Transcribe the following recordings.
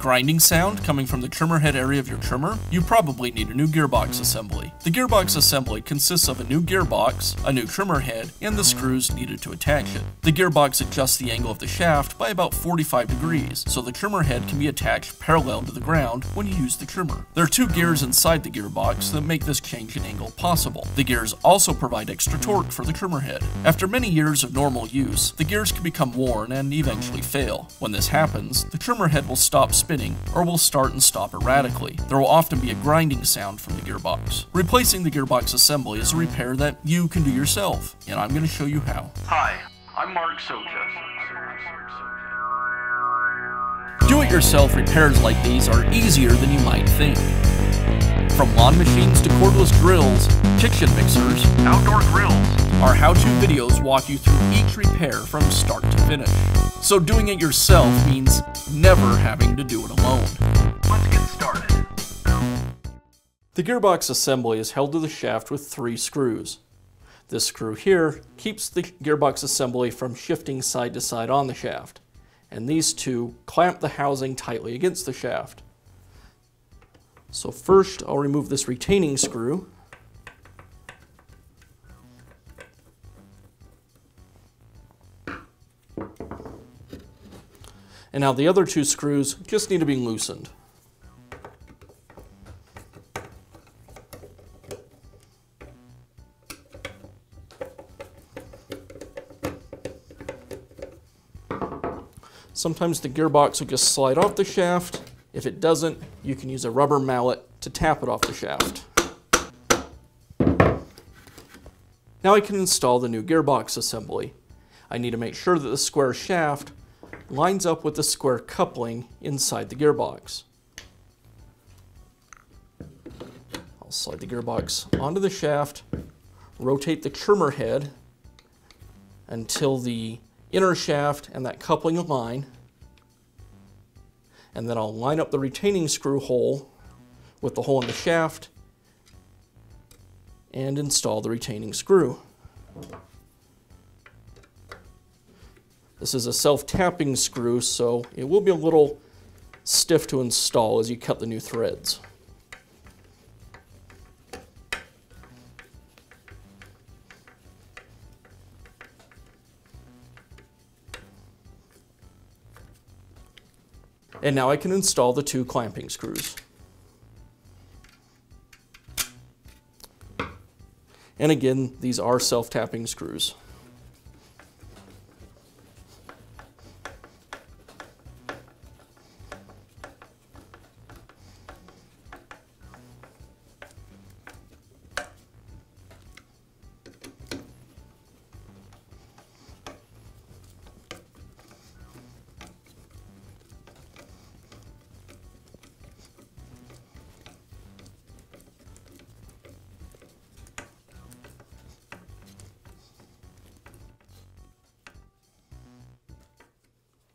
grinding sound coming from the trimmer head area of your trimmer? You probably need a new gearbox assembly. The gearbox assembly consists of a new gearbox, a new trimmer head, and the screws needed to attach it. The gearbox adjusts the angle of the shaft by about 45 degrees, so the trimmer head can be attached parallel to the ground when you use the trimmer. There are two gears inside the gearbox that make this change in angle possible. The gears also provide extra torque for the trimmer head. After many years of normal use, the gears can become worn and eventually fail. When this happens, the trimmer head will stop spinning or will start and stop erratically. There will often be a grinding sound from the gearbox. Replacing the gearbox assembly is a repair that you can do yourself, and I'm going to show you how. Hi, I'm Mark Socha. Do-it-yourself repairs like these are easier than you might think. From lawn machines to cordless drills, kitchen mixers, Outdoor grills. our how-to videos walk you through each repair from start to finish. So doing it yourself means never having to do it alone. Let's get started. The gearbox assembly is held to the shaft with 3 screws. This screw here keeps the gearbox assembly from shifting side to side on the shaft, and these 2 clamp the housing tightly against the shaft. So first I'll remove this retaining screw. And now the other 2 screws just need to be loosened. Sometimes the gearbox will just slide off the shaft. If it doesn't, you can use a rubber mallet to tap it off the shaft. Now I can install the new gearbox assembly. I need to make sure that the square shaft lines up with the square coupling inside the gearbox. I'll slide the gearbox onto the shaft, rotate the trimmer head until the inner shaft and that coupling align, and then I'll line up the retaining screw hole with the hole in the shaft and install the retaining screw. This is a self-tapping screw, so it will be a little stiff to install as you cut the new threads. And now I can install the 2 clamping screws. And again, these are self-tapping screws.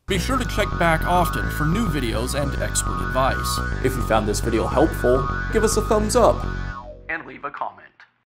Be sure to check back often for new videos and expert advice. If you found this video helpful, give us a thumbs up.